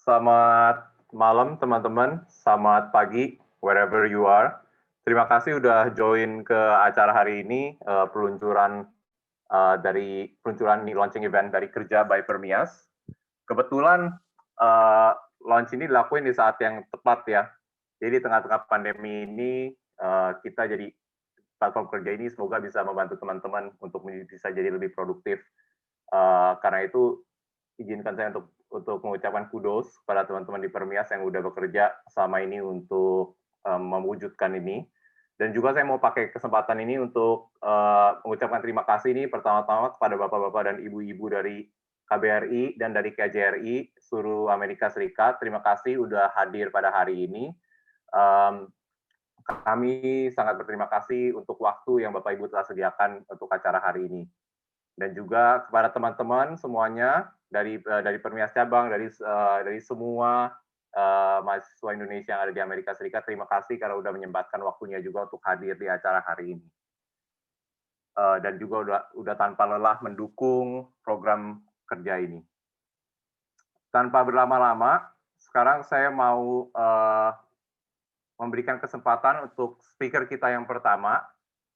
Selamat malam teman-teman, selamat pagi wherever you are. Terima kasih udah join ke acara hari ini, peluncuran launching event dari Kerja by Permias. Kebetulan launch ini dilakuin di saat yang tepat ya. Jadi di tengah-tengah pandemi ini kita jadi platform kerja ini semoga bisa membantu teman-teman untuk bisa jadi lebih produktif. Karena itu izinkan saya untuk mengucapkan kudos kepada teman-teman di Permias yang udah bekerja selama ini untuk mewujudkan ini. Dan juga saya mau pakai kesempatan ini untuk mengucapkan terima kasih ini pertama-tama kepada bapak-bapak dan ibu-ibu dari KBRI dan dari KJRI seluruh Amerika Serikat. Terima kasih udah hadir pada hari ini. Kami sangat berterima kasih untuk waktu yang Bapak Ibu telah sediakan untuk acara hari ini. Dan juga kepada teman-teman semuanya dari Permias Cabang, dari semua mahasiswa Indonesia yang ada di Amerika Serikat, terima kasih karena udah menyempatkan waktunya juga untuk hadir di acara hari ini. Dan juga udah tanpa lelah mendukung program kerja ini. Tanpa berlama-lama, sekarang saya mau memberikan kesempatan untuk speaker kita yang pertama,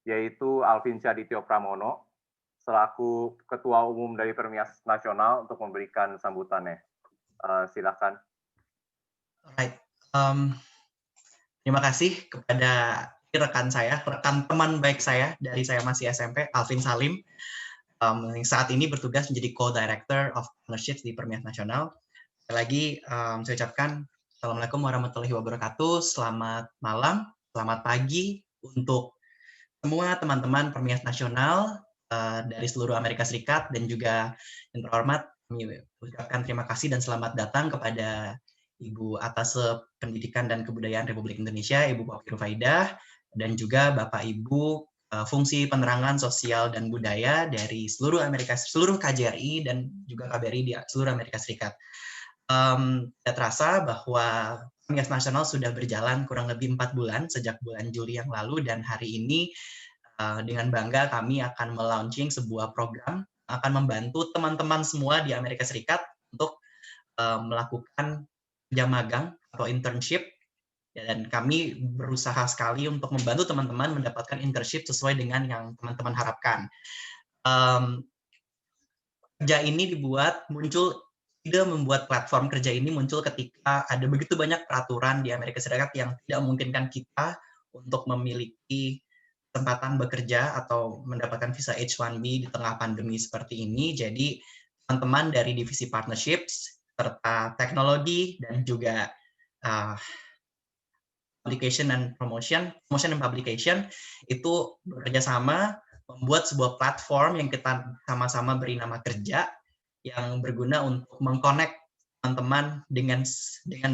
yaitu Alvin Syadityo Pramono, selaku Ketua Umum dari Permias Nasional untuk memberikan sambutannya. Silakan. Alright. Terima kasih kepada rekan saya, rekan teman baik saya dari saya masih SMP, Alvin Salim, yang saat ini bertugas menjadi Co-Director of Partnerships di Permias Nasional. Sekali lagi saya ucapkan Assalamualaikum warahmatullahi wabarakatuh, selamat malam, selamat pagi untuk semua teman-teman Permias Nasional dari seluruh Amerika Serikat, dan juga yang terhormat kami ucapkan terima kasih dan selamat datang kepada Ibu Atase Pendidikan dan Kebudayaan Republik Indonesia, Ibu Poppy Rufaidah, dan juga Bapak Ibu Fungsi Penerangan Sosial dan Budaya dari seluruh KJRI dan juga KBRI di seluruh Amerika Serikat. Tidak terasa bahwa Permias Nasional sudah berjalan kurang lebih 4 bulan sejak bulan Juli yang lalu, dan hari ini dengan bangga kami akan melaunching sebuah program akan membantu teman-teman semua di Amerika Serikat untuk melakukan kerja magang atau internship, dan kami berusaha sekali untuk membantu teman-teman mendapatkan internship sesuai dengan yang teman-teman harapkan. Kerja ini ide membuat platform kerja ini muncul ketika ada begitu banyak peraturan di Amerika Serikat yang tidak memungkinkan kita untuk memiliki kesempatan bekerja atau mendapatkan visa H-1B di tengah pandemi seperti ini. Jadi teman-teman dari divisi partnerships serta teknologi dan juga publication and promotion and publication itu bekerja sama membuat sebuah platform yang kita sama-sama beri nama Kerja, yang berguna untuk mengkonek teman-teman dengan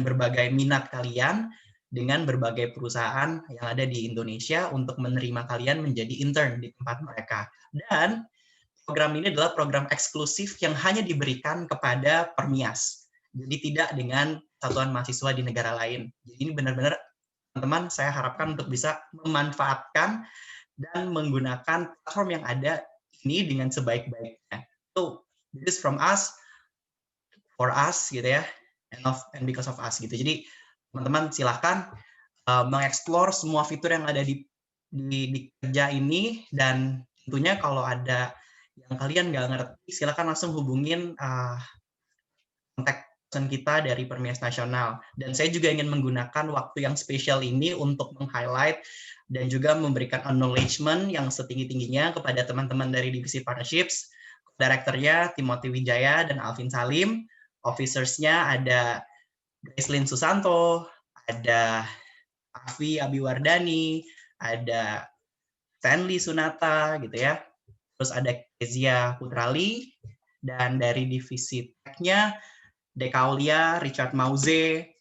berbagai minat kalian dengan berbagai perusahaan yang ada di Indonesia untuk menerima kalian menjadi intern di tempat mereka. Dan program ini adalah program eksklusif yang hanya diberikan kepada Permias. Jadi tidak dengan satuan mahasiswa di negara lain. Jadi ini benar-benar teman-teman saya harapkan untuk bisa memanfaatkan dan menggunakan platform yang ada ini dengan sebaik-baiknya. So, this is from us, for us, gitu ya, and because of us, gitu. Jadi teman-teman silahkan mengeksplor semua fitur yang ada di Kerja ini, dan tentunya kalau ada yang kalian nggak ngerti, silahkan langsung hubungin kontak kita dari Permias Nasional. Dan saya juga ingin menggunakan waktu yang spesial ini untuk meng-highlight dan juga memberikan acknowledgement yang setinggi-tingginya kepada teman-teman dari divisi partnerships. Direkturnya Timothy Wijaya dan Alvin Salim, officersnya ada Gracelyn Susanto, ada Afi Abiwardani, ada Stanley Sunata, gitu ya. Terus ada Kezia Putrali, dan dari divisi tech-nya Dekaulia, Richard Mauze,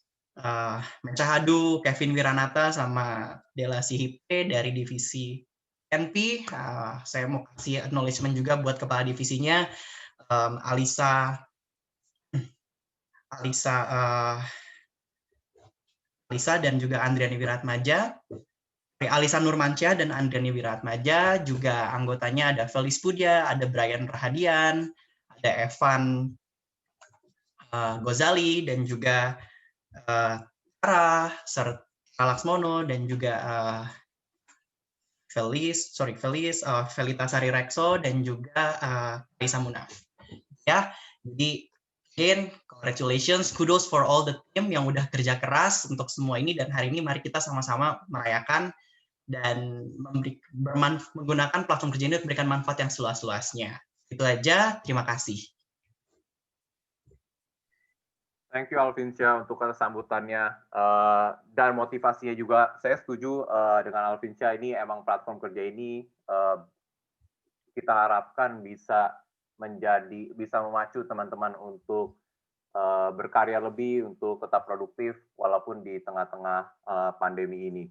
Mencahadu, Kevin Wiranata, sama Dela Sihipe dari divisi NP. Saya mau kasih acknowledgement juga buat kepala divisinya, Alisa dan juga Andriani Wiratmaja. Alisa Nurmansyah dan Andriani Wiratmaja, juga anggotanya ada Felis Pudia, ada Brian Rahadian, ada Evan Gozali dan juga Sarah, serta Laksmono dan juga Felita Sari Rekso dan juga Raisa Munaf. Ya, jadi again, congratulations, kudos for all the team yang udah kerja keras untuk semua ini, dan hari ini mari kita sama-sama merayakan dan menggunakan platform kerja ini untuk memberikan manfaat yang seluas-luasnya. Itu aja, terima kasih. Thank you Alvinsyah untuk sambutannya dan motivasinya juga. Saya setuju dengan Alvinsyah, ini emang platform kerja ini kita harapkan bisa memacu teman-teman untuk berkarya lebih, untuk tetap produktif walaupun di tengah-tengah pandemi ini.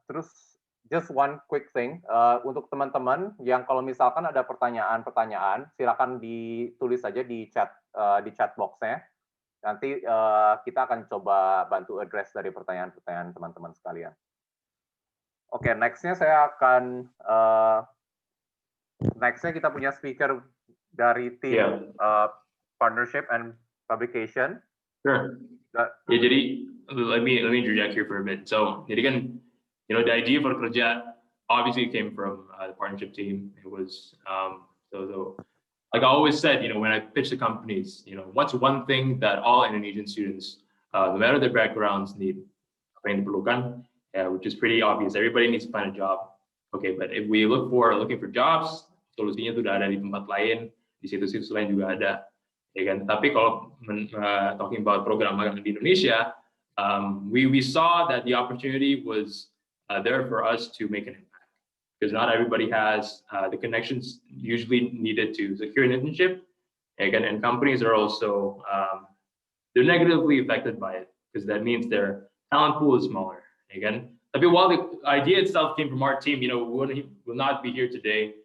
Terus just one quick thing untuk teman-teman yang kalau misalkan ada pertanyaan, silakan ditulis saja di chat box-nya. Nanti kita akan coba bantu address dari pertanyaan-pertanyaan teman-teman sekalian. Oke, nextnya saya akan nextnya kita punya speaker dari tim partnership and publication. Sure. Ya, jadi let me interject here for a bit. So, jadi kan, you know, the idea for kerja obviously came from the partnership team. It was like I always said, you know, when I pitch the companies, you know, what's one thing that all Indonesian students, no matter their backgrounds, need? Apa yang diperlukan? Yeah, which is pretty obvious. Everybody needs to find a job. Okay, but if we looking for jobs, solusinya sudah ada di tempat lain, di situs-situs lain juga ada. Ya kan? Tapi kalau talking about program magang di Indonesia, we saw that the opportunity was there for us to make an impact, because not everybody has the connections usually needed to secure an internship. Ya kan? And companies are also they're negatively affected by it, because that means their talent pool is smaller. Ya kan? Tapi while the idea itself came from our team, you know, we will not be here today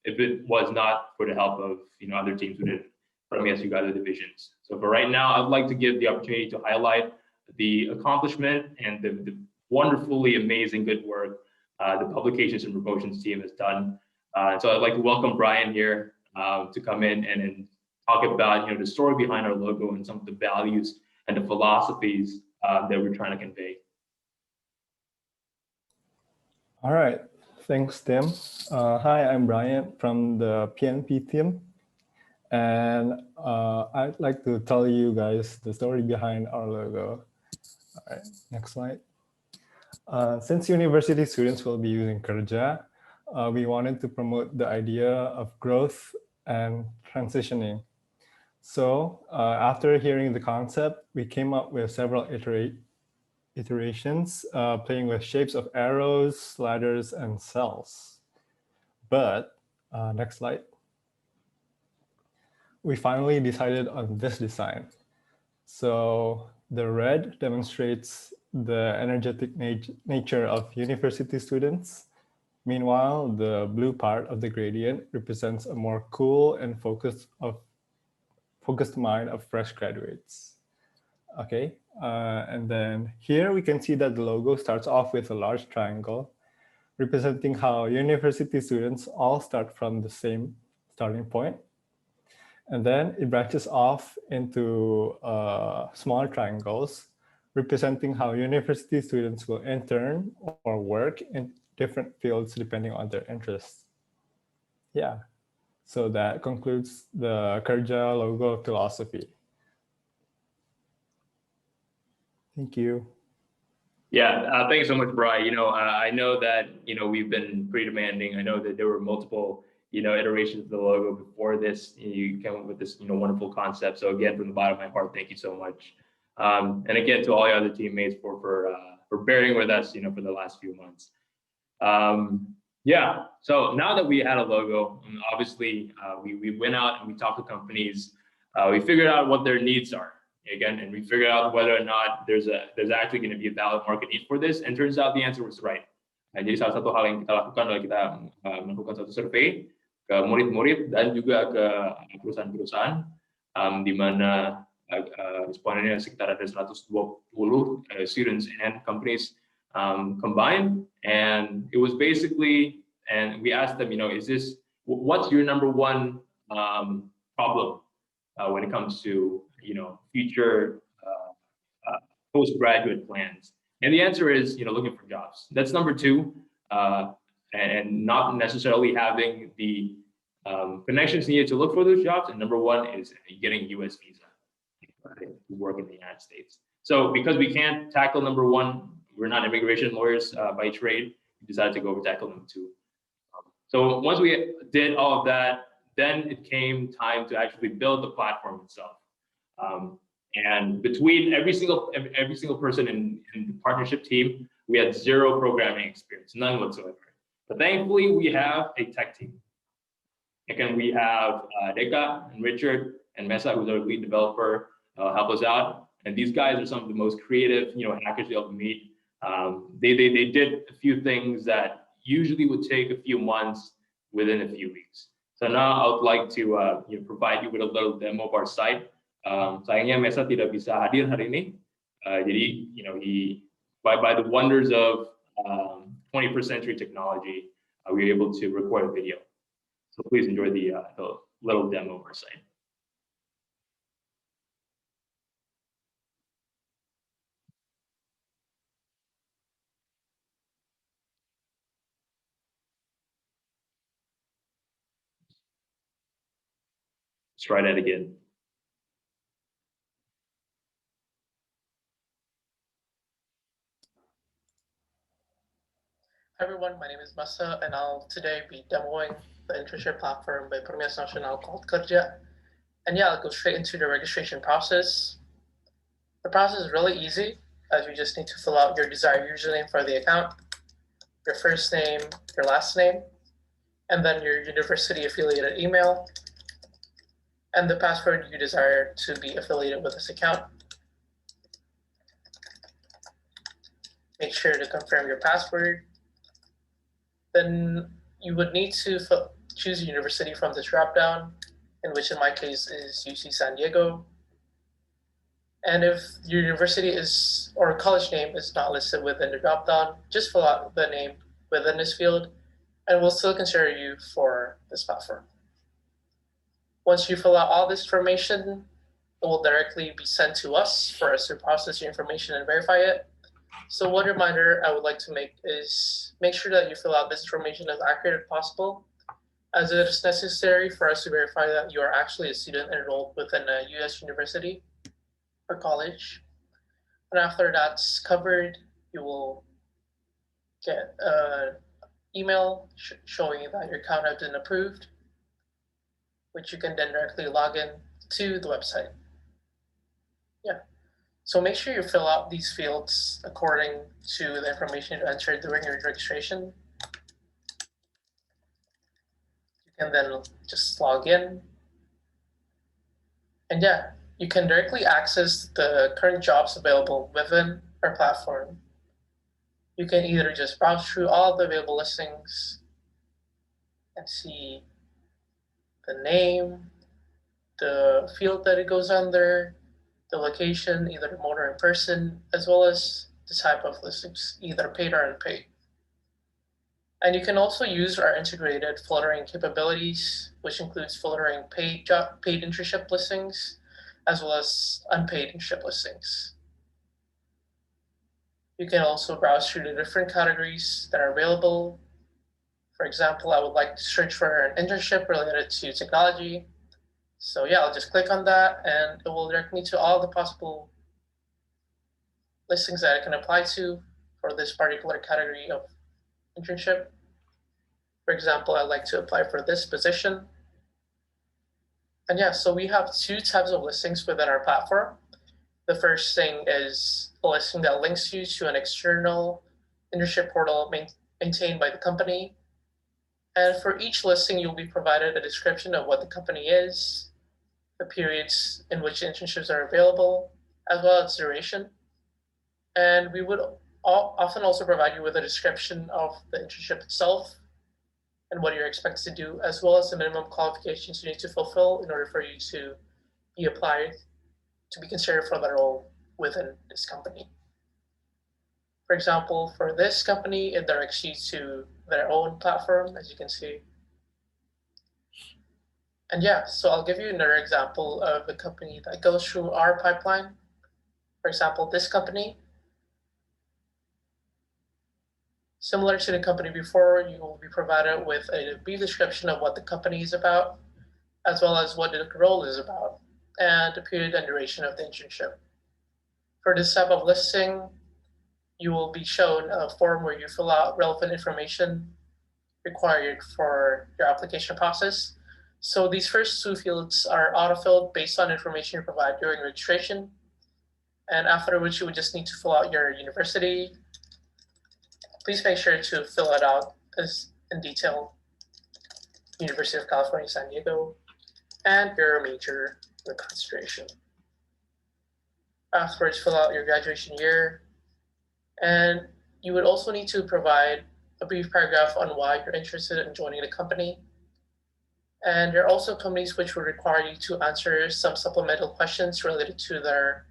if it was not for the help of, you know, other teams within Permias juga other divisions. So for right now, I'd like to give the opportunity to highlight the accomplishment and the wonderfully amazing good work the publications and promotions team has done. So I'd like to welcome Brian here to come in and talk about, you know, the story behind our logo and some of the values and the philosophies that we're trying to convey. All right, thanks, Tim. Hi, I'm Brian from the PNP team. And I'd like to tell you guys the story behind our logo. All right, next slide. Since university students will be using Kerja, we wanted to promote the idea of growth and transitioning. So after hearing the concept, we came up with several iterations, playing with shapes of arrows, ladders, and cells. But next slide. We finally decided on this design. So the red demonstrates the energetic nature of university students. Meanwhile, the blue part of the gradient represents a more cool and focused mind of fresh graduates. Okay, and then here we can see that the logo starts off with a large triangle, representing how university students all start from the same starting point. And then it branches off into smaller triangles, representing how university students will intern or work in different fields depending on their interests. Yeah, so that concludes the Kerja logo philosophy. Thank you. Yeah, thanks so much, Brian. You know, I know that, you know, we've been pretty demanding. I know that there were multiple, you know, iterations of the logo before this. You came up with this, you know, wonderful concept. So again, from the bottom of my heart, thank you so much. And again, to all the other teammates for bearing with us, you know, for the last few months. Yeah, so now that we had a logo, obviously we went out and we talked to companies. We figured out what their needs are. Again, and we figured out whether or not there's actually going to be a valid market need for this, and turns out the answer was right. Nah, jadi salah satu hal yang kita lakukan adalah kita melakukan satu survei ke murid-murid dan juga ke perusahaan-perusahaan, di mana respondennya sekitar ada 120 students and companies combined, and it was basically, and we asked them, you know, what's your number one problem when it comes to future postgraduate plans? And the answer is looking for jobs. That's number two, and not necessarily having the connections needed to look for those jobs. And number one is getting a U.S. visa to work in the United States. So because we can't tackle number one, we're not immigration lawyers by trade, we decided to go over tackle number two. So once we did all of that, then it came time to actually build the platform itself. And between every single person in the partnership team, we had zero programming experience, none whatsoever. But thankfully, we have a tech team. Again, we have Deka and Richard and Mesa, who's our lead developer, help us out. And these guys are some of the most creative, hackers you'll ever meet. They did a few things that usually would take a few months within a few weeks. So now I would like to provide you with a little demo of our site. Sayangnya Mesa tidak bisa hadir hari ini. Jadi, by the wonders of 21st century technology, we were able to record a video. So please enjoy the little demo of our site. Let's try that again. Hi everyone, my name is Masa, and I'll today be demoing the internship platform by Permias Nasional called Kerja. And yeah, I'll go straight into the registration process. The process is really easy, as you just need to fill out your desired username for the account, your first name, your last name, and then your university affiliated email, and the password you desire to be affiliated with this account. Make sure to confirm your password. Then you would need to choose a university from this dropdown, in which in my case is UC San Diego. And if your university or college name is not listed within the dropdown, just fill out the name within this field, and we'll still consider you for this platform. Once you fill out all this information, it will directly be sent to us for us to process your information and verify it. So one reminder I would like to make is make sure that you fill out this information as accurate as possible, as it is necessary for us to verify that you are actually a student enrolled within a US university or college. And after that's covered, you will get an email showing that your account has been approved, which you can then directly log in to the website. Yeah. So make sure you fill out these fields according to the information you entered during your registration. You can then just log in. And yeah, you can directly access the current jobs available within our platform. You can either just browse through all the available listings and see the name, the field that it goes under, the location, either remote or in person, as well as the type of listings, either paid or unpaid. And you can also use our integrated filtering capabilities, which includes filtering paid internship listings, as well as unpaid internship listings. You can also browse through the different categories that are available. For example, I would like to search for an internship related to technology. So yeah, I'll just click on that and it will direct me to all the possible listings that I can apply to for this particular category of internship. For example, I'd like to apply for this position. And yeah, so we have two types of listings within our platform. The first thing is a listing that links you to an external internship portal maintained by the company. And for each listing, you'll be provided a description of what the company is, the periods in which internships are available, as well as duration. And we would often also provide you with a description of the internship itself and what you're expected to do, as well as the minimum qualifications you need to fulfill in order for you to be applied to be considered for the role within this company. For example, for this company, it directs you to their own platform, as you can see. And yeah, so I'll give you another example of a company that goes through our pipeline. For example, this company, similar to the company before, you will be provided with a brief description of what the company is about, as well as what the role is about, and the period and duration of the internship. For this type of listing, you will be shown a form where you fill out relevant information required for your application process. So these first two fields are autofilled based on information you provide during registration. And after which you would just need to fill out your university. Please make sure to fill it out as in detail. University of California, San Diego, and your major, your concentration. Afterwards, fill out your graduation year. And you would also need to provide a brief paragraph on why you're interested in joining the company. And there are also companies which will require you to answer some supplemental questions related to their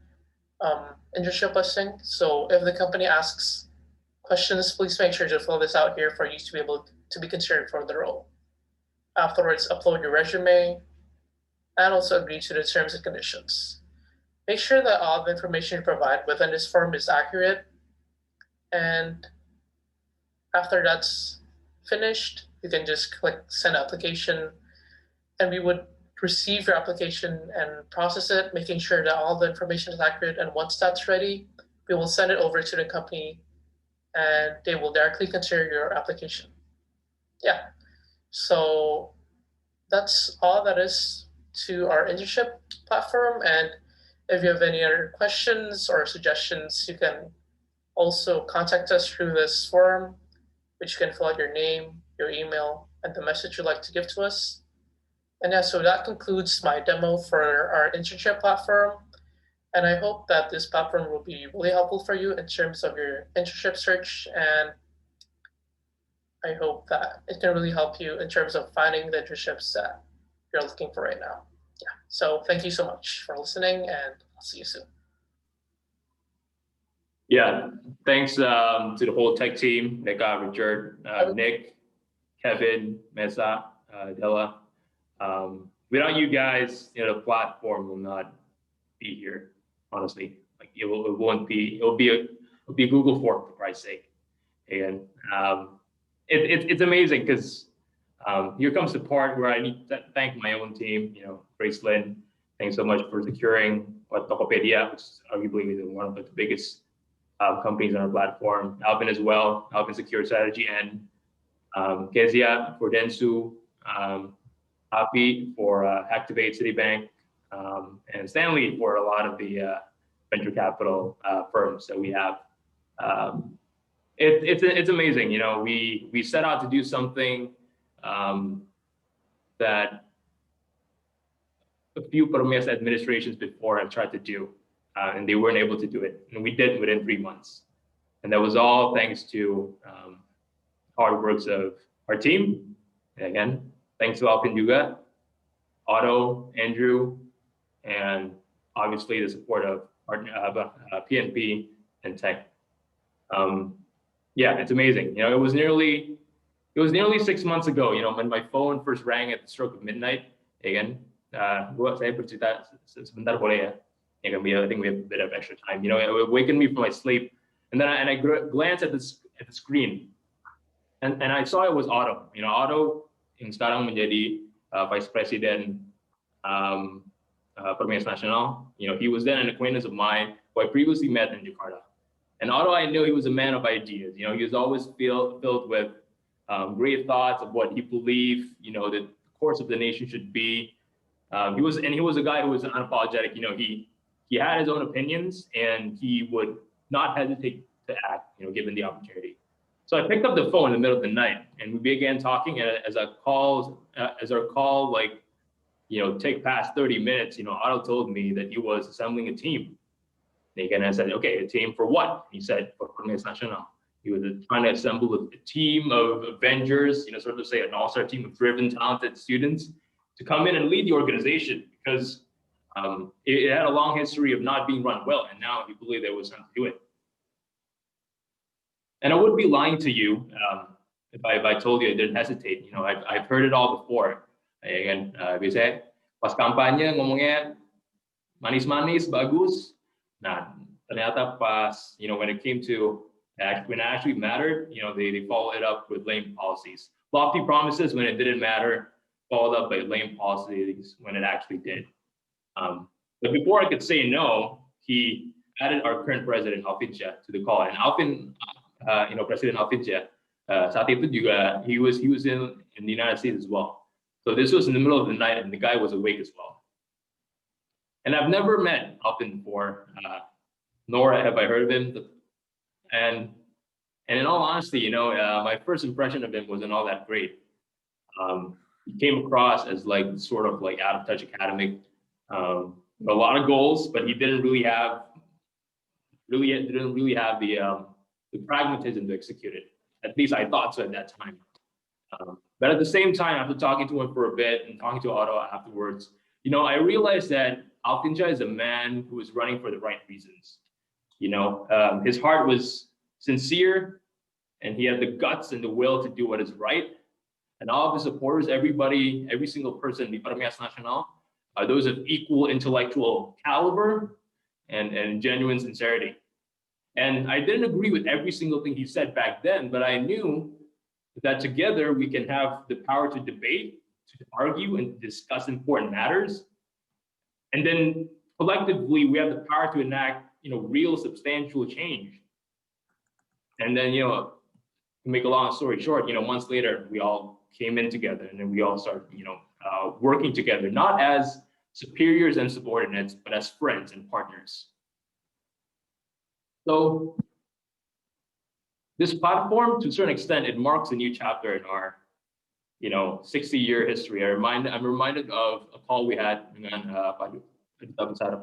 internship listing. So if the company asks questions, please make sure to fill this out here for you to be able to be considered for the role. Afterwards, upload your resume and also agree to the terms and conditions. Make sure that all the information you provide within this form is accurate. And after that's finished, you can just click send application, and we would receive your application and process it, making sure that all the information is accurate. And once that's ready, we will send it over to the company and they will directly consider your application. Yeah, so that's all that is to our internship platform. And if you have any other questions or suggestions, you can also contact us through this forum, which you can fill out your name, your email, and the message you'd like to give to us. And yeah, so that concludes my demo for our internship platform. And I hope that this platform will be really helpful for you in terms of your internship search. And I hope that it can really help you in terms of finding the internships that you're looking for right now. Yeah, so thank you so much for listening, and I'll see you soon. Yeah, thanks to the whole tech team, Richard, Nick, Kevin, Mesa, Della. Without you guys, the platform will not be here. Honestly, like it won't be. It'll be a Google form, for Christ's sake. And it's amazing because here comes the part where I need to thank my own team. Grace Lynn, thanks so much for securing Tokopedia, which is arguably one of the biggest companies on our platform. Alvin as well, Alvin Secure Strategy, and Kezia for Dentsu, Api for Activate Citibank, and Stanley for a lot of the venture capital firms that we have. It's amazing. We set out to do something that a few Promias administrations before have tried to do, and they weren't able to do it. And we did within 3 months. And that was all thanks to hard works of our team. And again, thanks to Alvin juga, Otto, Andrew, and obviously the support of our PNP and tech. Yeah, it's amazing. It was nearly 6 months ago, when my phone first rang at the stroke of midnight. Again, saya bercerita sebentar boleh ya? I think we have a bit of extra time. It awakened me from my sleep, and then I glanced at the screen, and I saw it was Otto. Otto yang sekarang menjadi Vice President Permias Nasional. He was then an acquaintance of mine who I previously met in Jakarta. And Otto, I knew he was a man of ideas. He was always filled with great thoughts of what he believed, the course of the nation should be. He was a guy who was unapologetic. He had his own opinions, and he would not hesitate to act, given the opportunity. So I picked up the phone in the middle of the night, and we began talking. And as our call, take past 30 minutes, Otto told me that he was assembling a team. And I said, okay, a team for what? He said, for Permias Nasional. He was trying to assemble a team of Avengers, sort of say an all-star team of driven, talented students to come in and lead the organization, because it had a long history of not being run well, and now he believed there was time to do it. And I would be lying to you if I told you I didn't hesitate. I've heard it all before. ya kan? Biasanya pas kampanye ngomongnya manis-manis, bagus. Nah, ternyata pas, when it came to, when it actually mattered, they followed it up with lame policies. Lofty promises when it didn't matter, followed up by lame policies when it actually did. But before I could say no, he added our current president, Alvin Chia, to the call. And Alvin, President Alvin Chia, saat itu juga, he was in the United States as well. So this was in the middle of the night and the guy was awake as well. And I've never met Alvin before, nor have I heard of him. And in all honesty, my first impression of him wasn't all that great. He came across as sort of out of touch academic, a lot of goals, but he didn't really have the pragmatism to execute it. At least I thought so at that time. But at the same time, after talking to him for a bit and talking to Otto afterwards, I realized that Alvin Chia is a man who was running for the right reasons. His heart was sincere, and he had the guts and the will to do what is right. And all of his supporters, everybody, every single person in Parmenas Nasional, are those of equal intellectual caliber and genuine sincerity. And I didn't agree with every single thing he said back then, but I knew that together we can have the power to debate, to argue, and discuss important matters. And then collectively, we have the power to enact, real substantial change. And then, to make a long story short, months later, we all came in together, and then we all started, working together, not as superiors and subordinates, but as friends and partners. So this platform, to a certain extent, it marks a new chapter in our, 60-year history. I'm reminded of a call we had dengan Pak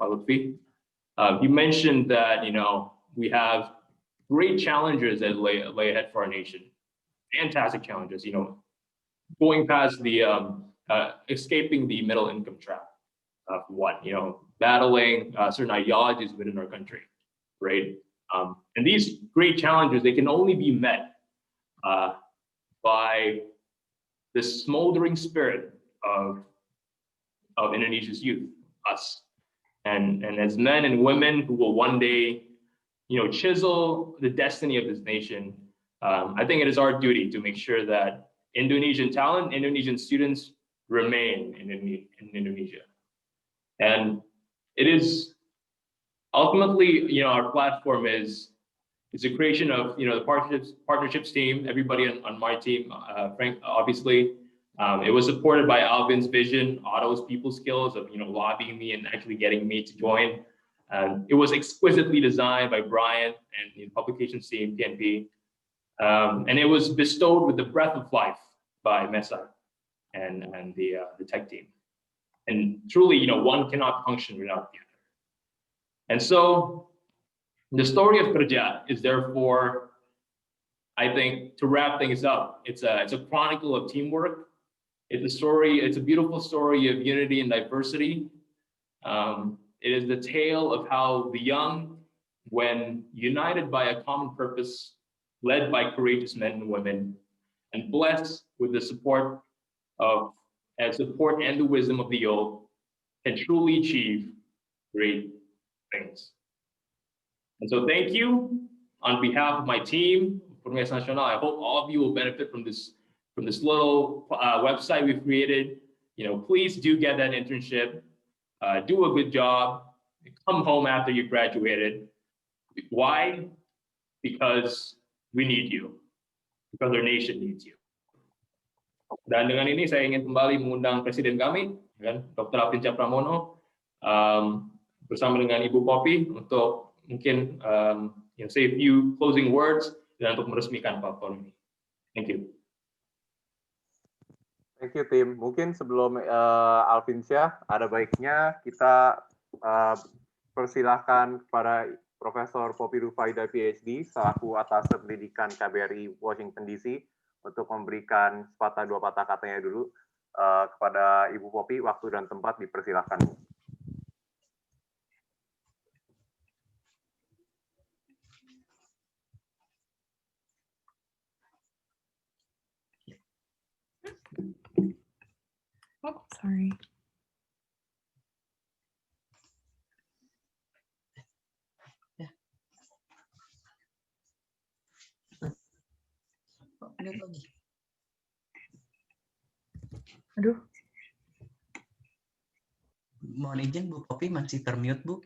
Lutfi. He mentioned that, we have great challenges that lay ahead for our nation. Fantastic challenges, going past the escaping the middle income trap. Battling certain ideologies within our country, right? And these great challenges, they can only be met by the smoldering spirit of Indonesia's youth, us, and as men and women who will one day, chisel the destiny of this nation. I think it is our duty to make sure that Indonesian talent, Indonesian students remain in Indonesia. And it is ultimately, our platform is a creation of, the partnerships team, everybody on my team, Frank, obviously. It was supported by Alvin's vision, Otto's people skills of, lobbying me and actually getting me to join. It was exquisitely designed by Brian and the publications team, PNP. And it was bestowed with the breath of life by Mesa and the tech team. And truly, one cannot function without the other. And so the story of Kerja is therefore, I think, to wrap things up, it's a chronicle of teamwork. It's a beautiful story of unity and diversity. It is the tale of how the young, when united by a common purpose, led by courageous men and women, and blessed with the support and the wisdom of the old, can truly achieve great things. And so thank you on behalf of my team, Parmenas Nasional. I hope all of you will benefit from this little website we've created. Please do get that internship, do a good job, come home after you graduated. Why? Because we need you, because our nation needs you. Dan dengan ini saya ingin kembali mengundang Presiden kami, Dr. Alvin Chia Pramono, bersama dengan Ibu Poppy untuk mungkin say a few closing words dan untuk meresmikan platform ini. Thank you. Thank you, Tim. Mungkin sebelum Alvin Chia, ada baiknya kita persilahkan kepada Profesor Poppy Rufaidah PhD selaku Atase Pendidikan KBRI Washington DC untuk memberikan sepatah dua patah katanya dulu kepada Ibu Poppy. Waktu dan tempat dipersilahkan. Sorry. Mute lagi. Aduh. Mohon izin Bu Poppy masih termute Bu.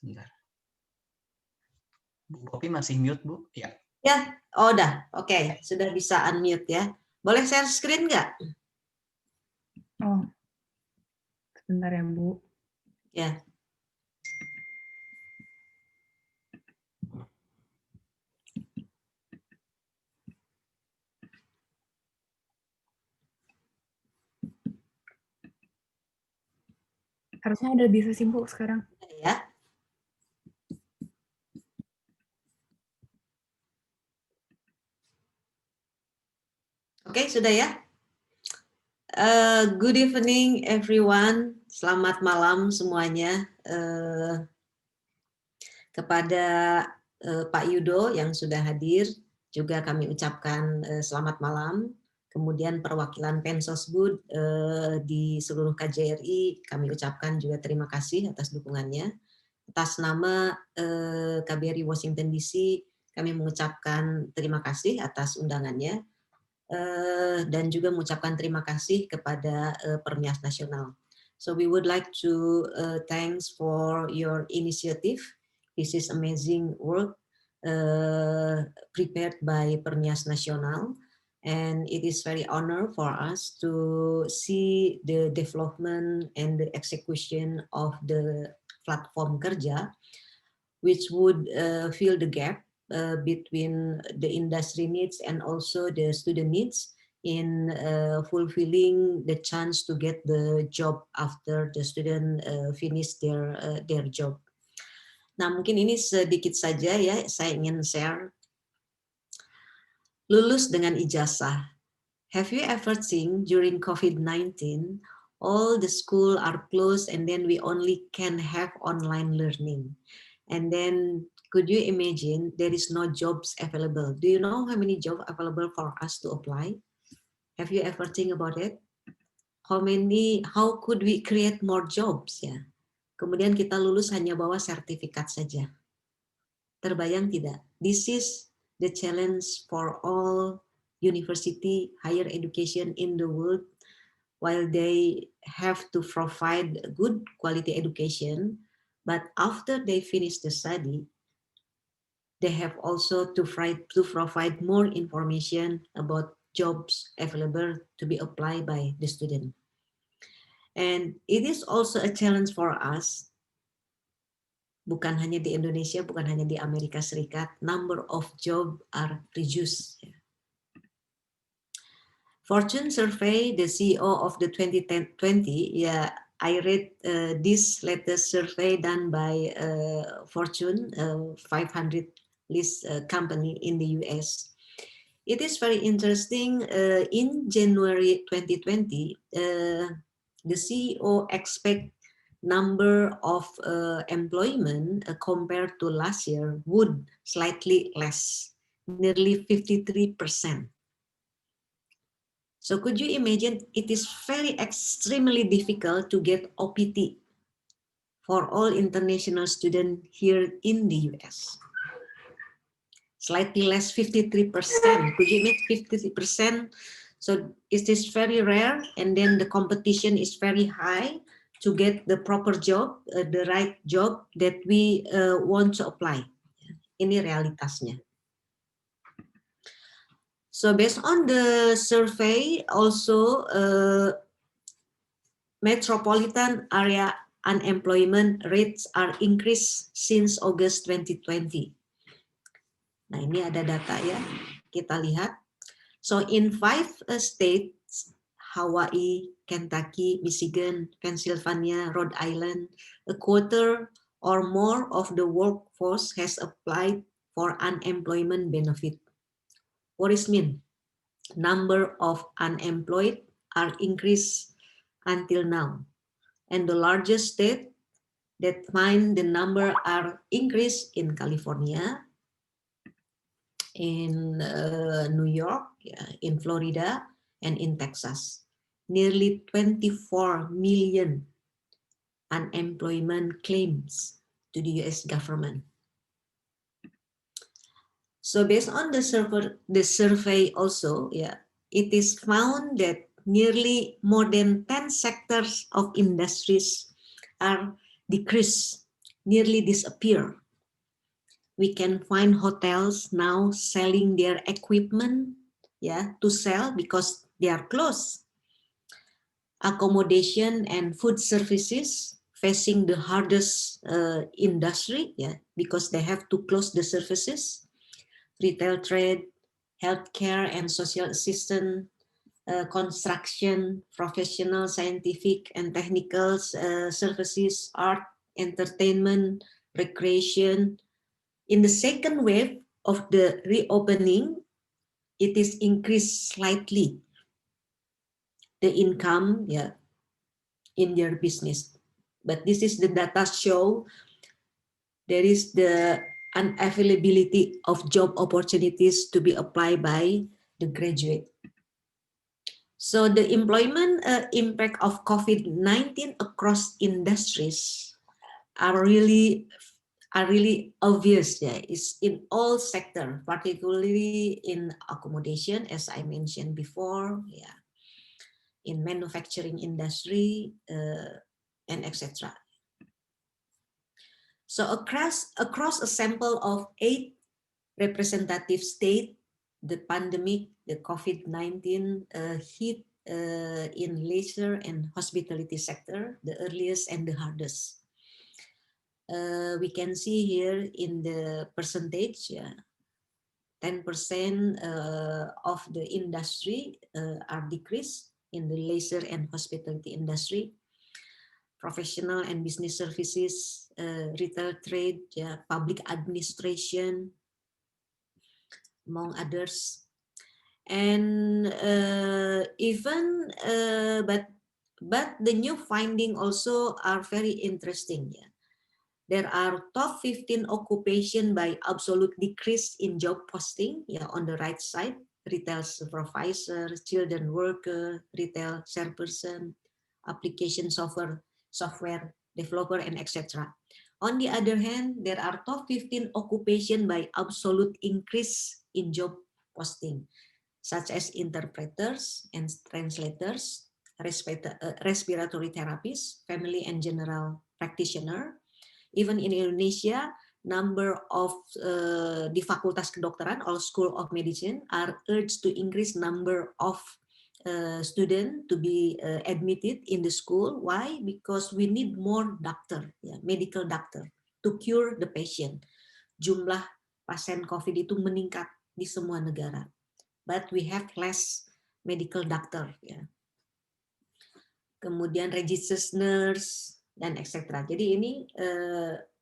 Bentar. Bu Poppy masih mute Bu? Ya. Ya, oh udah. Oke, sudah bisa unmute ya. Boleh share screen nggak? Oh. Sebentar ya, Bu. Ya. Harusnya udah bisa sih, Bu, sekarang. Ya. Oke, sudah ya. Good evening everyone. Selamat malam semuanya. Kepada Pak Yudo yang sudah hadir, juga kami ucapkan selamat malam. Kemudian perwakilan Pensosbud di seluruh KJRI, kami ucapkan juga terima kasih atas dukungannya. Atas nama KBRI Washington DC, kami mengucapkan terima kasih atas undangannya. Dan juga mengucapkan terima kasih kepada Permias Nasional. So we would like to thanks for your initiative. This is amazing work prepared by Permias Nasional, and it is very honor for us to see the development and the execution of the platform kerja, which would fill the gap between the industry needs and also the student needs in fulfilling the chance to get the job after the student finish their job. Nah, mungkin ini sedikit saja ya saya ingin share. Lulus dengan ijazah. Have you ever seen during COVID-19 all the school are closed and then we only can have online learning? And then could you imagine there is no jobs available? Do you know how many jobs available for us to apply? Have you ever think about it? How could we create more jobs ya? Kemudian kita lulus hanya bawa sertifikat saja. Terbayang tidak? This is the challenge for all university, higher education in the world, while they have to provide good quality education, but after they finish the study, they have also to provide more information about jobs available to be applied by the student. And it is also a challenge for us, bukan hanya di Indonesia, bukan hanya di Amerika Serikat, number of jobs are reduced. Fortune survey, the CEO of the 2020, yeah, I read this latest survey done by Fortune, 500 list company in the US. It is very interesting. In January 2020, the CEO expect number of employment compared to last year would slightly less, nearly 53%. So could you imagine it is very extremely difficult to get OPT for all international students here in the US. Slightly less, 53%. Could you make 53%? So it is very rare, and then the competition is very high to get the proper job, the right job that we want to apply. Ini realitasnya. So based on the survey, also metropolitan area unemployment rates are increased since August 2020. Nah, ini ada data ya, kita lihat. So in 5 states, Hawaii, Kentucky, Michigan, Pennsylvania, Rhode Island, a quarter or more of the workforce has applied for unemployment benefit. What does it mean? Number of unemployed are increased until now. And the largest state that find the number are increased in California, in New York, in Florida, and in Texas. Nearly 24 million unemployment claims to the US government. So based on the survey also, it is found that nearly more than 10 sectors of industries are decreased, nearly disappear. We can find hotels now selling their equipment to sell because they are closed. Accommodation and food services facing the hardest industry because they have to close the services. Retail trade, healthcare and social assistance, construction, professional, scientific and technical services, art, entertainment, recreation. In the second wave of the reopening, it is increased slightly, the income in their business. But this is the data show there is the unavailability of job opportunities to be applied by the graduate. So the employment impact of COVID-19 across industries are really obvious. It's in all sectors, particularly in accommodation, as I mentioned before, in manufacturing industry, and etc. So across a sample of 8 representative states, the pandemic, the COVID-19 hit in leisure and hospitality sector, the earliest and the hardest. We can see here in the percentage, 10% of the industry are decreased in the leisure and hospitality industry. Professional and business services, retail trade, public administration, among others. And but the new finding also are very interesting. There are top 15 occupation by absolute decrease in job posting on the right side, retail supervisor, children worker, retail salesperson, application software developer, and etc. On the other hand, there are top 15 occupation by absolute increase in job posting, such as interpreters and translators, respiratory therapists, family and general practitioner. Even in Indonesia, number of di Fakultas Kedokteran or School of Medicine are urged to increase number of student to be admitted in the school. Why? Because we need more doctor, medical doctor to cure the patient. Jumlah pasien COVID itu meningkat di semua negara, but we have less medical doctor. Kemudian registered nurse dan etc. Jadi ini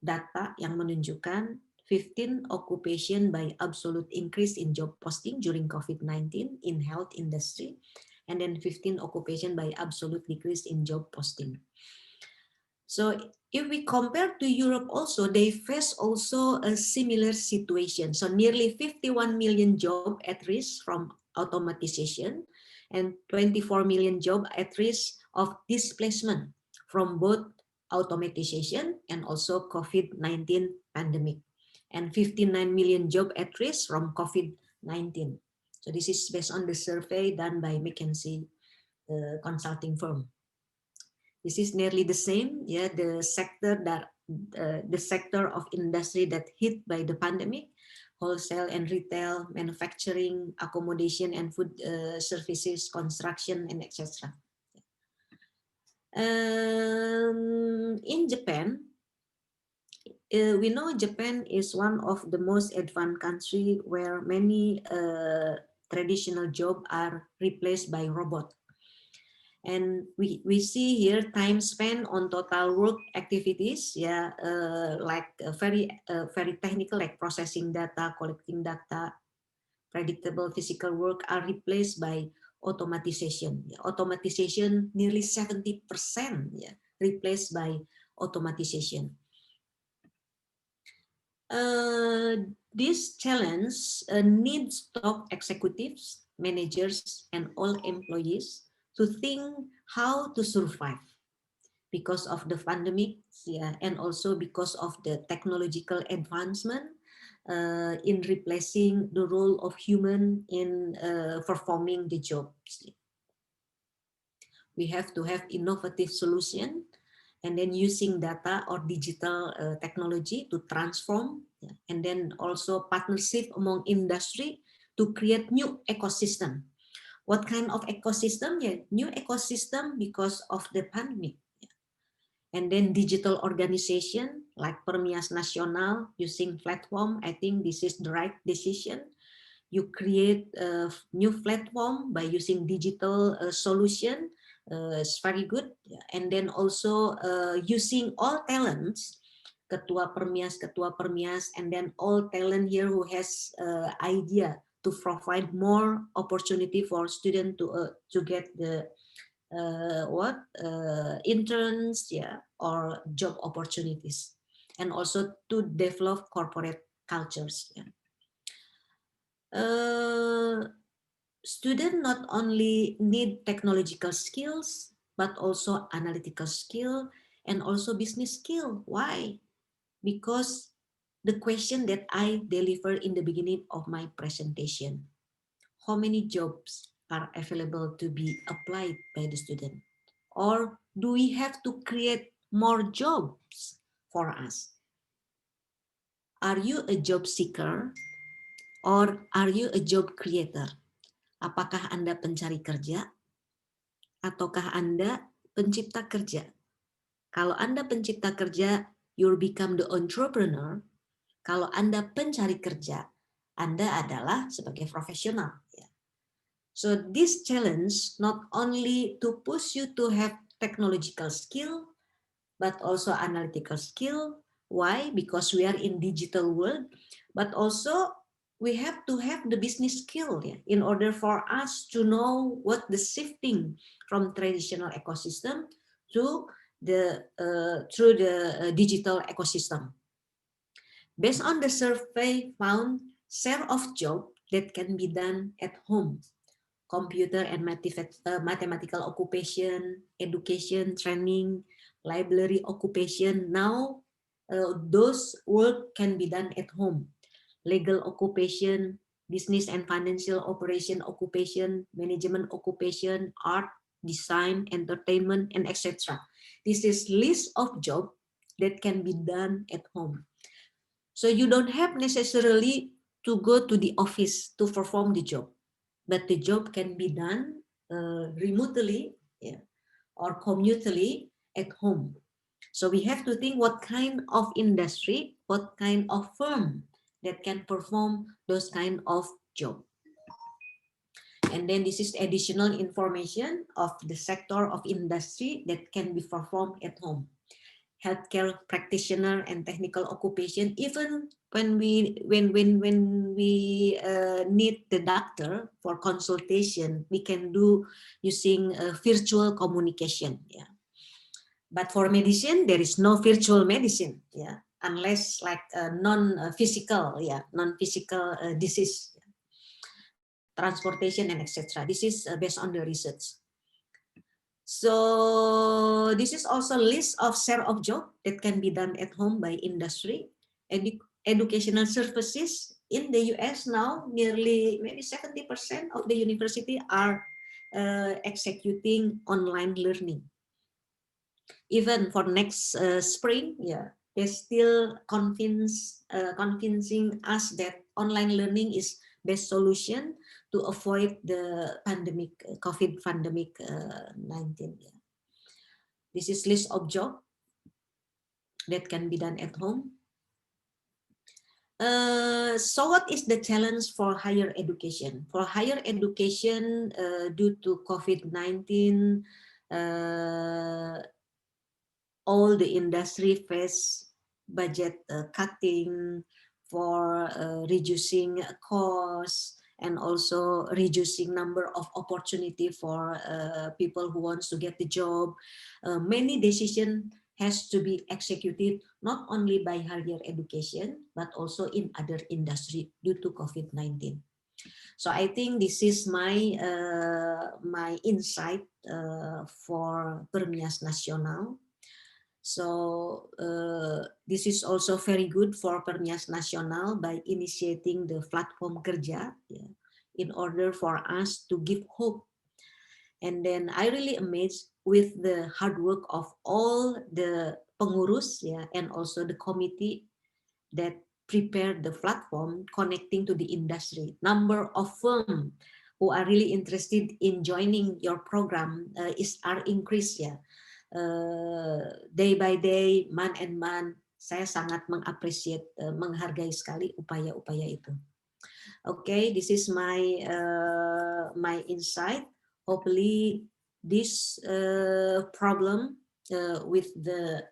data yang menunjukkan 15 occupation by absolute increase in job posting during COVID-19 in health industry, and then 15 occupation by absolute decrease in job posting. So if we compare to Europe also, they face also a similar situation. So nearly 51 million job at risk from automatization and 24 million job at risk of displacement from both automatization and also COVID-19 pandemic, and 59 million job at risk from COVID-19. So this is based on the survey done by McKinsey consulting firm. This is nearly the same, the sector of industry that hit by the pandemic, wholesale and retail, manufacturing, accommodation and food services, construction, and etc. In Japan, we know Japan is one of the most advanced country where many traditional jobs are replaced by robots. And we see here time spent on total work activities, like very technical, like processing data, collecting data, predictable physical work are replaced by automatization. Automatization nearly 70% replaced by automatization. this challenge needs top executives, managers, and all employees to think how to survive because of the pandemic, yeah, and also because of the technological advancement in replacing the role of human in performing the jobs. We have to have innovative solution and then using data or digital technology to transform, yeah, and then also partnership among industry to create new ecosystem. What kind of ecosystem? Yeah, new ecosystem because of the pandemic. Yeah. And then digital organization like Permias Nasional using platform, I think this is the right decision. You create a new platform by using digital solution. It's very good, and then also using all talents, ketua permias, and then all talent here who has idea to provide more opportunity for students to get the interns, yeah, or job opportunities, and also to develop corporate cultures. Yeah. Students not only need technological skills, but also analytical skill and also business skill. Why? Because the question that I delivered in the beginning of my presentation, how many jobs are available to be applied by the student? Or do we have to create more jobs for us? Are you a job seeker or are you a job creator? Apakah Anda pencari kerja ataukah Anda pencipta kerja? Kalau Anda pencipta kerja, you'll become the entrepreneur. Kalau Anda pencari kerja, Anda adalah sebagai profesional. So this challenge not only to push you to have technological skill, but also analytical skill. Why? Because we are in digital world, but also we have to have the business skill, yeah, in order for us to know what the shifting from traditional ecosystem to the through the digital ecosystem. Based on the survey found, share of job that can be done at home, computer and mathematical occupation, education, training, library occupation. Now those work can be done at home. Legal occupation, business and financial operation occupation, management occupation, art, design, entertainment, and etc. This is list of jobs that can be done at home. So you don't have necessarily to go to the office to perform the job, but the job can be done remotely, yeah, or commutally at home. So we have to think what kind of industry, what kind of firm that can perform those kind of job. And then this is additional information of the sector of industry that can be performed at home. Healthcare practitioner and technical occupation. Even when we need the doctor for consultation, we can do using virtual communication. Yeah. But for medicine, there is no virtual medicine. Yeah. Unless like non-physical, yeah, non-physical disease, transportation, and etc. This is based on the research. So this is also a list of share of job that can be done at home by industry. Educational services in the US now, nearly maybe 70% of the university are executing online learning. Even for next spring, yeah, they're still convincing us that online learning is best solution to avoid the pandemic, COVID pandemic 19. Yeah. This is list of job that can be done at home. So what is the challenge for higher education? For higher education, due to COVID-19, all the industry face budget cutting for reducing costs and also reducing number of opportunity for people who wants to get the job. Many decisions has to be executed not only by higher education, but also in other industry due to COVID-19. So I think this is my my insight for Permias Nasional. So this is also very good for Permias Nasional by initiating the platform kerja, yeah, in order for us to give hope. And then I really amazed with the hard work of all the pengurus, yeah, and also the committee that prepared the platform connecting to the industry. Number of firms who are really interested in joining your program are increased, ya. Day by day, month and month, saya sangat mengapresiasi, menghargai sekali upaya-upaya itu. Okay, this is my my insight. Hopefully, this problem with the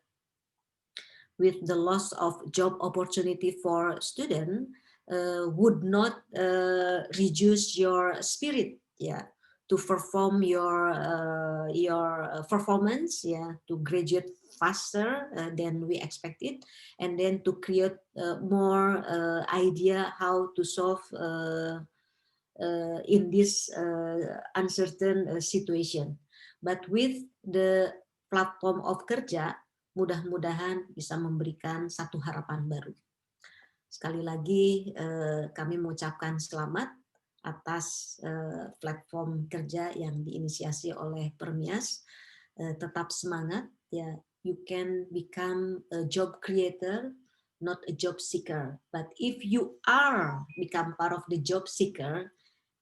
loss of job opportunity for student would not reduce your spirit, yeah, to perform your performance, yeah, to graduate faster than we expected, and then to create more idea how to solve in this uncertain situation. But with the platform of kerja, mudah-mudahan bisa memberikan satu harapan baru. Sekali lagi kami mengucapkan selamat atas platform kerja yang diinisiasi oleh Permias. Tetap semangat, ya. You can become a job creator, not a job seeker. But if you are become part of the job seeker,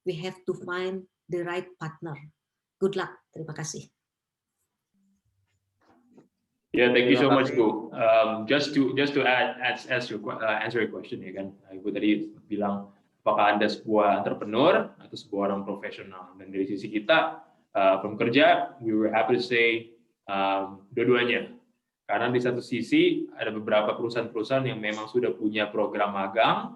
we have to find the right partner. Good luck. Terima kasih. Yeah, thank you so much, Bu. Just to answer your question, ya kan, Ibu tadi bilang apakah Anda sebuah entrepreneur atau sebuah orang profesional, dan dari sisi kita from kerja, we were happy to say dua-duanya, karena di satu sisi ada beberapa perusahaan-perusahaan yang memang sudah punya program magang,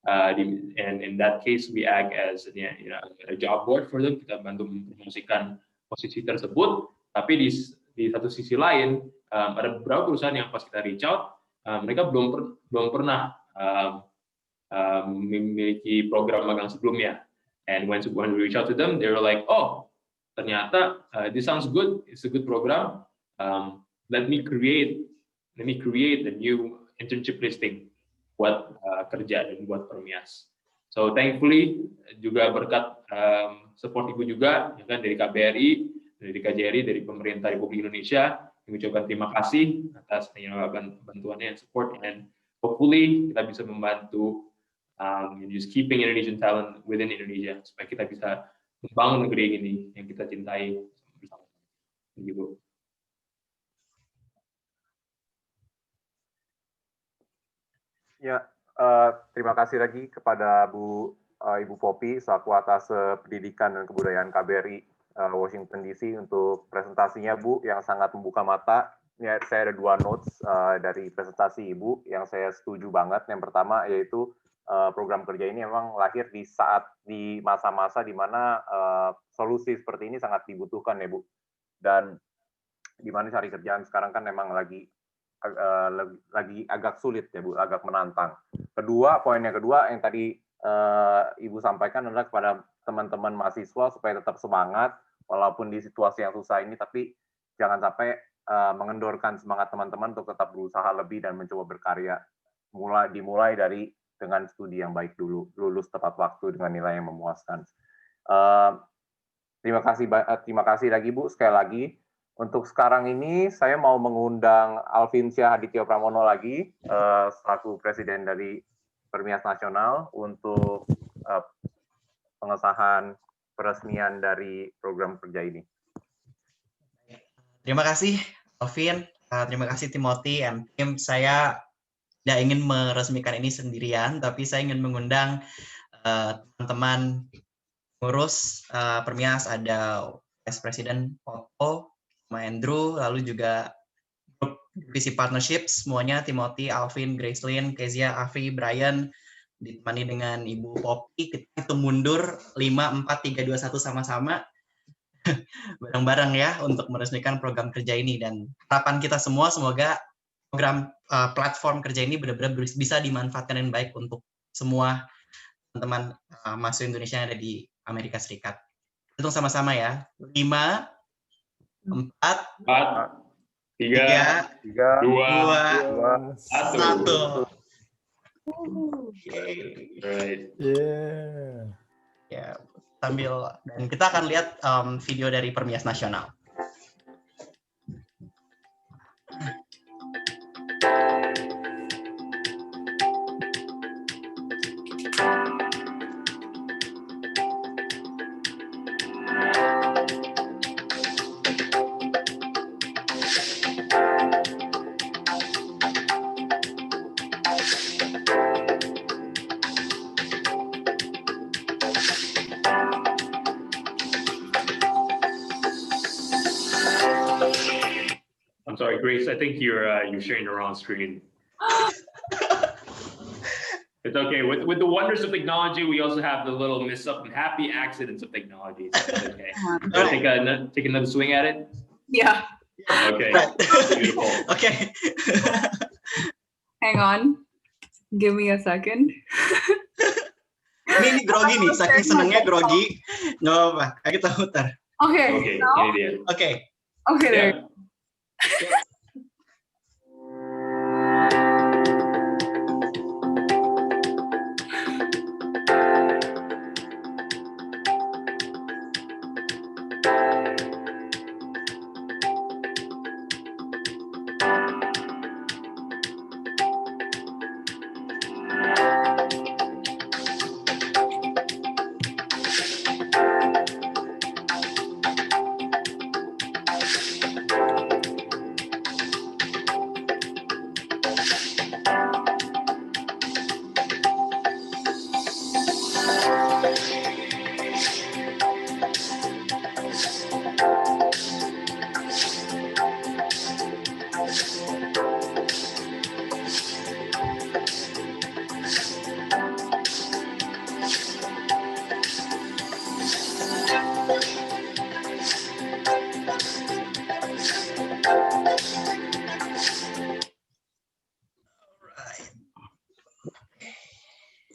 and in that case we act as a job board for them, kita bantu mempromosikan posisi tersebut, tapi di satu sisi lain ada beberapa perusahaan yang pas kita reach out, mereka belum pernah memiliki program magang sebelumnya. And when we reach out to them, they were like, oh, ternyata this sounds good, it's a good program. Let me create a new internship listing buat kerja dan buat Permias. So thankfully juga berkat support Ibu juga, ya kan, dari KBRI, dari KJRI, dari pemerintah Republik Indonesia, mengucapkan terima kasih atas bantuannya dan support, and hopefully kita bisa membantu just keeping Indonesian talent within Indonesia supaya kita bisa membangun negeri ini yang kita cintai bersama. Thank you, Bu. Ya, terima kasih lagi kepada Ibu Poppy selaku atas pendidikan dan kebudayaan KBRI Washington DC untuk presentasinya, Bu, yang sangat membuka mata. Ya, saya ada 2 notes dari presentasi Ibu yang saya setuju banget. Yang pertama yaitu program kerja ini memang lahir di masa-masa di mana solusi seperti ini sangat dibutuhkan, ya, Bu. Dan di mana cari kerjaan sekarang kan memang lagi agak sulit, ya, Bu, agak menantang. Poin yang kedua yang tadi Ibu sampaikan adalah kepada teman-teman mahasiswa supaya tetap semangat walaupun di situasi yang susah ini, tapi jangan sampai mengendorkan semangat teman-teman untuk tetap berusaha lebih dan mencoba berkarya. Dimulai dari dengan studi yang baik dulu, lulus tepat waktu dengan nilai yang memuaskan. Terima kasih lagi, Bu, sekali lagi. Untuk sekarang ini saya mau mengundang Alvinsyah Aditya Pramono lagi selaku Presiden dari Permias Nasional untuk pengesahan peresmian dari program kerja ini. Terima kasih, Alvin. Terima kasih, Timothy and tim. Saya tidak ingin meresmikan ini sendirian, tapi saya ingin mengundang teman-teman pengurus Permias, ada Vice President Otto, Andrew, lalu juga grup visi partnership semuanya, Timothy, Alvin, Gracelyn, Kezia, Afi, Brian, ditemani dengan Ibu Poppy. Kita hitung mundur 5, 4, 3, 2, 1 sama-sama. bareng-bareng ya untuk meresmikan program kerja ini, dan harapan kita semua semoga program platform kerja ini benar-benar bisa dimanfaatkan dengan baik untuk semua teman-teman mahasiswa Indonesia yang ada di Amerika Serikat. Hitung sama-sama ya. 5, 4, 3, 2, 1. Right. Yeah. Ya, sambil dan kita akan lihat video dari Permias Nasional. I'm sorry, Grace. I think you're sharing the wrong screen. It's okay. With the wonders of technology, we also have the little miss up and happy accidents of technology. So it's okay. Take another swing at it. Yeah. Okay. Beautiful. Okay. Hang on. Give me a second. Ini grogi nih, saking senengnya grogi. Nggak apa-apa, kita putar. Okay. Okay. now- Ini dia. Oke. Okay. There. Yeah.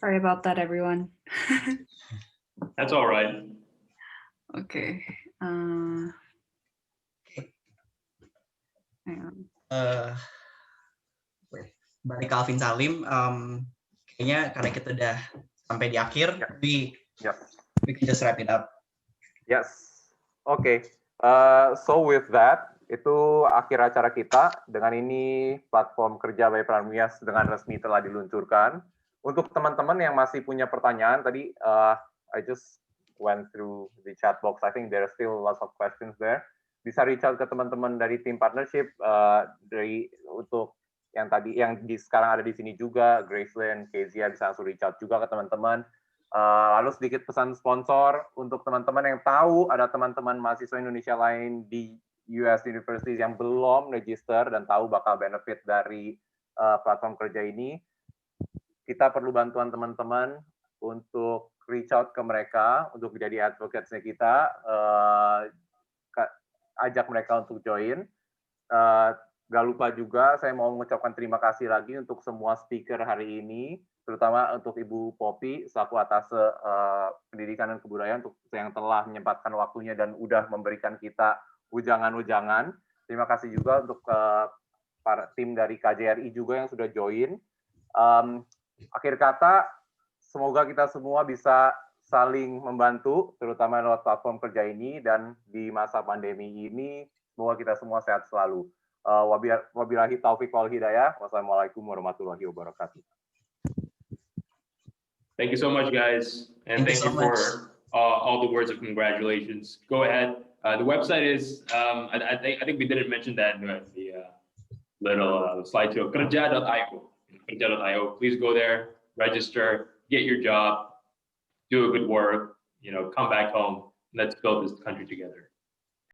Sorry about that, everyone. That's all right. Okay. Hang on. Balik ke Alvin Salim, kayaknya karena kita udah sampai di akhir, we can just wrap it up. Yes. Okay. So with that, itu akhir acara kita. Dengan ini platform kerja by Permias dengan resmi telah diluncurkan. Untuk teman-teman yang masih punya pertanyaan, tadi I just went through the chat box. I think there are still lots of questions there. Bisa reach out ke teman-teman dari tim partnership, untuk yang tadi sekarang ada di sini juga, Gracelyn, Kezia bisa langsung reach out juga ke teman-teman. Lalu sedikit pesan sponsor untuk teman-teman yang tahu ada teman-teman mahasiswa Indonesia lain di US Universities yang belum register dan tahu bakal benefit dari platform kerja ini. Kita perlu bantuan teman-teman untuk reach out ke mereka, untuk jadi advocates-nya kita, ajak mereka untuk join. Gak lupa juga, saya mau mengucapkan terima kasih lagi untuk semua speaker hari ini, terutama untuk Ibu Poppy, selaku atas pendidikan dan kebudayaan, untuk yang telah menyempatkan waktunya dan udah memberikan kita ujangan-ujangan. Terima kasih juga untuk para tim dari KJRI juga yang sudah join. Akhir kata, semoga kita semua bisa saling membantu, terutama lewat platform kerja ini, dan di masa pandemi ini, semoga kita semua sehat selalu. Wabillahi taufiq wal hidayah. Wassalamualaikum warahmatullahi wabarakatuh. Thank you so much, guys. And thank you for all the words of congratulations. Go ahead. The website is, I think we didn't mention that in the little slide show, kerja.io. Kerja.io. Please go there, register, get your job, do a good work, come back home. Let's build this country together.